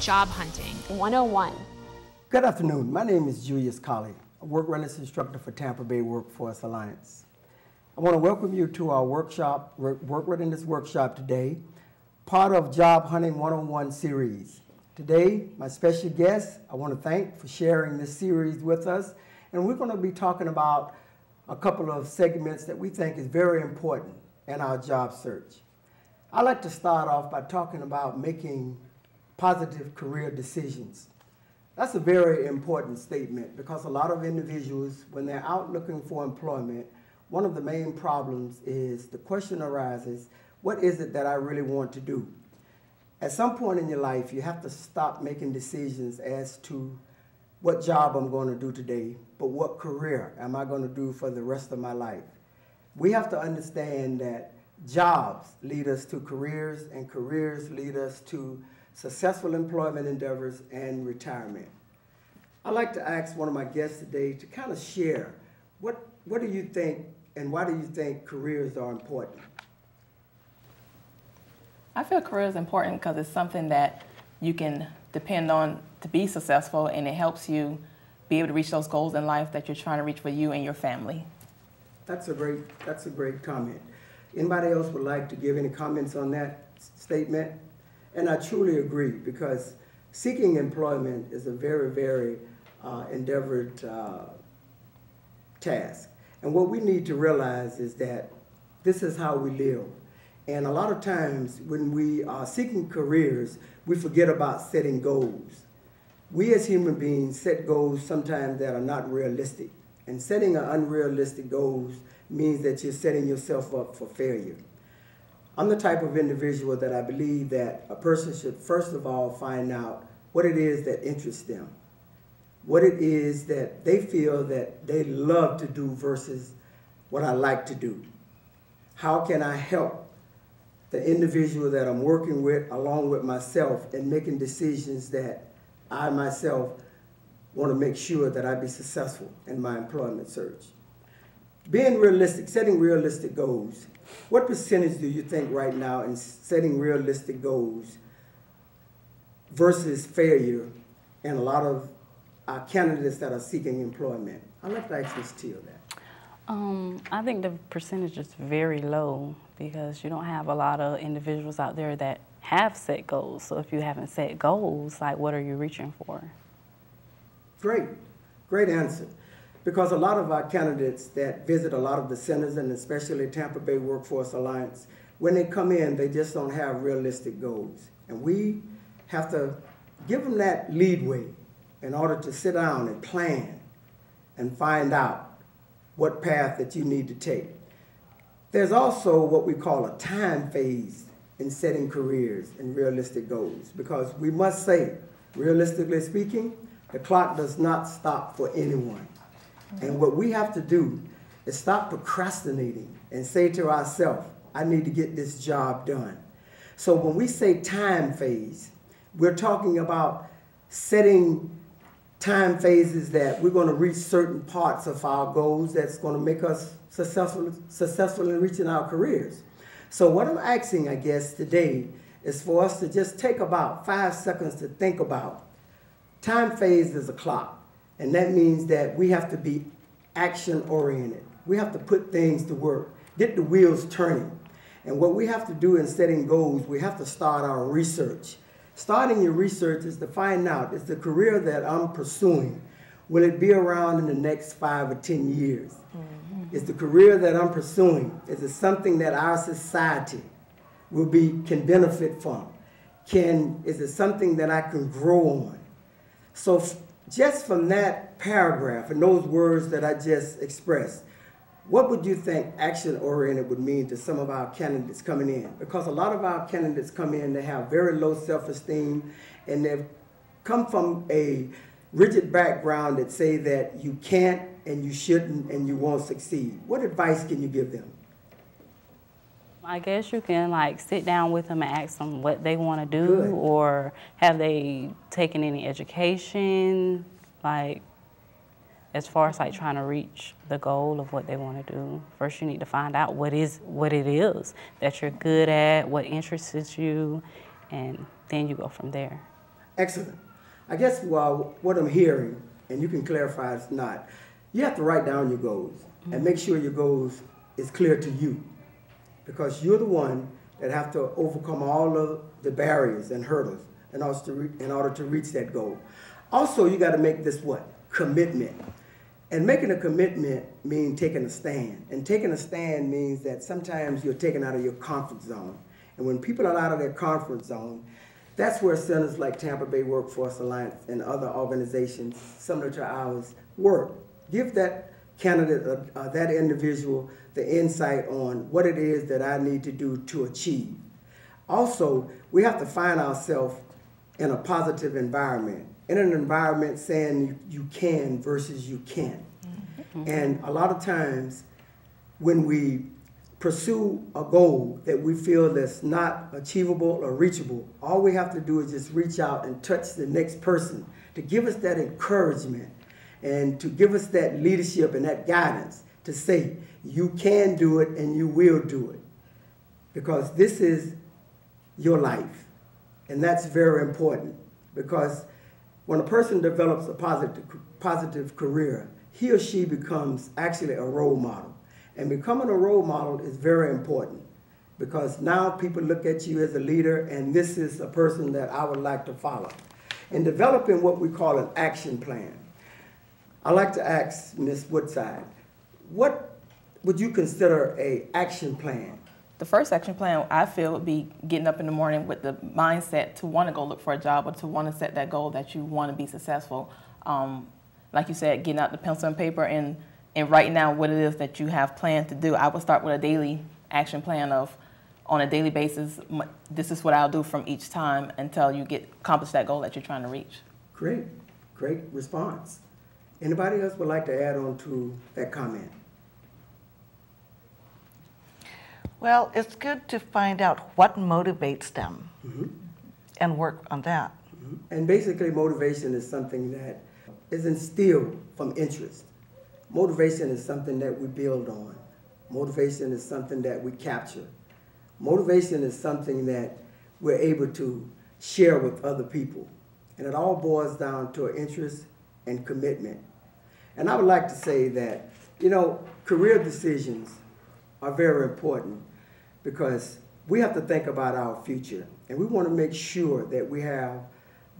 Job Hunting 101. Good afternoon. My name is Julius Colley, a work readiness instructor for Tampa Bay Workforce Alliance. I want to welcome you to our workshop, Work Readiness Workshop today, part of Job Hunting 101 series. Today, my special guest, I want to thank for sharing this series with us, and we're going to be talking about a couple of segments that we think is very important in our job search. I'd like to start off by talking about making positive career decisions. That's a very important statement because a lot of individuals, when they're out looking for employment, one of the main problems is the question arises, what is it that I really want to do? At some point in your life, you have to stop making decisions as to what job I'm going to do today, but what career am I going to do for the rest of my life? We have to understand that jobs lead us to careers, and careers lead us to successful employment endeavors and retirement. I'd like to ask one of my guests today to kind of share what do you think and why do you think careers are important? I feel career is important because it's something that you can depend on to be successful, and it helps you be able to reach those goals in life that you're trying to reach for you and your family. That's a great comment. Anybody else would like to give any comments on that statement? And I truly agree, because seeking employment is a very, very endeavored task. And what we need to realize is that this is how we live. And a lot of times when we are seeking careers, we forget about setting goals. We as human beings set goals sometimes that are not realistic. And setting an unrealistic goals means that you're setting yourself up for failure. I'm the type of individual that I believe that a person should first of all find out what it is that interests them, what it is that they feel that they love to do versus what I like to do. How can I help the individual that I'm working with along with myself in making decisions that I myself want to make sure that I be successful in my employment search. Being realistic, setting realistic goals. What percentage do you think right now in setting realistic goals versus failure in a lot of our candidates that are seeking employment? I'd like to ask Ms. Teal that. I think the percentage is very low because you don't have a lot of individuals out there that have set goals. So if you haven't set goals, like what are you reaching for? Great answer. Because a lot of our candidates that visit a lot of the centers, and especially Tampa Bay Workforce Alliance, when they come in, they just don't have realistic goals. And we have to give them that leadway in order to sit down and plan and find out what path that you need to take. There's also what we call a time phase in setting careers and realistic goals, because we must say, realistically speaking, the clock does not stop for anyone. And what we have to do is stop procrastinating and say to ourselves, I need to get this job done. So when we say time phase, we're talking about setting time phases that we're going to reach certain parts of our goals that's going to make us successful in reaching our careers. So what I'm asking, I guess, today is for us to just take about 5 seconds to think about. Time phase is a clock, and that means that we have to be action-oriented. We have to put things to work, get the wheels turning. And what we have to do in setting goals, we have to start our research. Starting your research is to find out, is the career that I'm pursuing, will it be around in the next 5 or 10 years? Mm-hmm. Is the career that I'm pursuing, is it something that our society can benefit from? Is it something that I can grow on? So just from that paragraph and those words that I just expressed, what would you think action-oriented would mean to some of our candidates coming in? Because a lot of our candidates come in, they have very low self-esteem, and they've come from a rigid background that say that you can't and you shouldn't and you won't succeed. What advice can you give them? I guess you can sit down with them and ask them what they want to do. Good. Or have they taken any education, as far as trying to reach the goal of what they want to do. First you need to find out what it is that you're good at, what interests you, and then you go from there. Excellent. I guess what I'm hearing, and you can clarify it's not, you have to write down your goals and make sure your goals is clear to you, because you're the one that have to overcome all of the barriers and hurdles in order to reach that goal. Also, you got to make this what? Commitment. And making a commitment means taking a stand. And taking a stand means that sometimes you're taken out of your comfort zone. And when people are out of their comfort zone, that's where centers like Tampa Bay Workforce Alliance and other organizations similar to ours work. Give that candidate, that individual, the insight on what it is that I need to do to achieve. Also, we have to find ourselves in a positive environment, in an environment saying you can versus you can't. And a lot of times when we pursue a goal that we feel that's not achievable or reachable, all we have to do is just reach out and touch the next person to give us that encouragement and to give us that leadership and that guidance to say, you can do it and you will do it. Because this is your life. And that's very important, because when a person develops a positive career, he or she becomes actually a role model. And becoming a role model is very important, because now people look at you as a leader, and this is a person that I would like to follow. In developing what we call an action plan, I'd like to ask Ms. Woodside, what would you consider an action plan? The first action plan, I feel, would be getting up in the morning with the mindset to want to go look for a job or to want to set that goal that you want to be successful. Like you said, getting out the pencil and paper and writing down what it is that you have planned to do. I would start with a daily action plan of, on a daily basis, this is what I'll do from each time until you accomplish that goal that you're trying to reach. Great, great response. Anybody else would like to add on to that comment? Well, it's good to find out what motivates them and work on that. And basically, motivation is something that is instilled from interest. Motivation is something that we build on. Motivation is something that we capture. Motivation is something that we're able to share with other people. And it all boils down to an interest and commitment. And I would like to say that, you know, career decisions are very important, because we have to think about our future, and we want to make sure that we have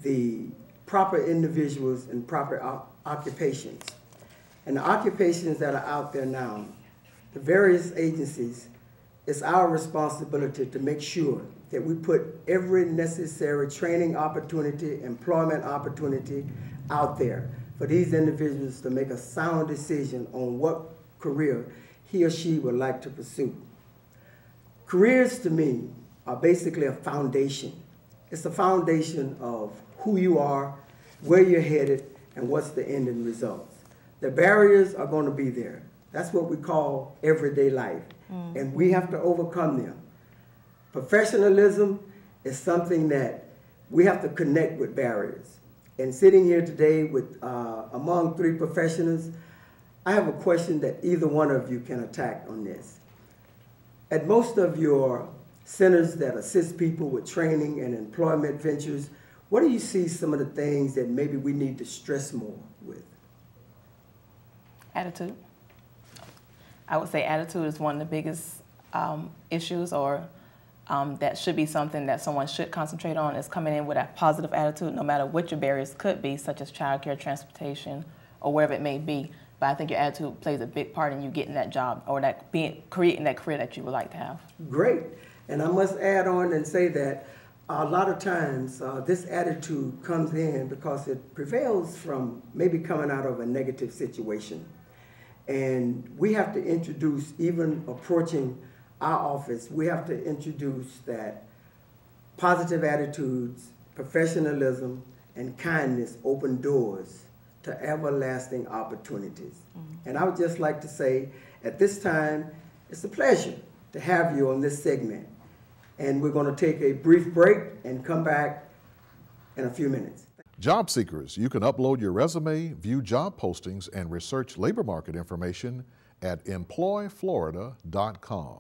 the proper individuals and proper occupations. And the occupations that are out there now, the various agencies, it's our responsibility to make sure that we put every necessary training opportunity, employment opportunity out there for these individuals to make a sound decision on what career he or she would like to pursue. Careers, to me, are basically a foundation. It's a foundation of who you are, where you're headed, and what's the ending results. The barriers are going to be there. That's what we call everyday life, and we have to overcome them. Professionalism is something that we have to connect with barriers. And sitting here today with among three professionals, I have a question that either one of you can attack on this. At most of your centers that assist people with training and employment ventures, what do you see some of the things that maybe we need to stress more with? Attitude. I would say attitude is one of the biggest issues, or that should be something that someone should concentrate on, is coming in with a positive attitude, no matter what your barriers could be, such as childcare, transportation, or wherever it may be. But I think your attitude plays a big part in you getting that job, or creating that career that you would like to have. Great. And I must add on and say that a lot of times this attitude comes in because it prevails from maybe coming out of a negative situation. And we have to introduce, even approaching our office, we have to introduce that positive attitudes, professionalism, and kindness open doors to everlasting opportunities. And I would just like to say, at this time, it's a pleasure to have you on this segment. And we're going to take a brief break and come back in a few minutes. Job seekers, you can upload your resume, view job postings, and research labor market information at employflorida.com.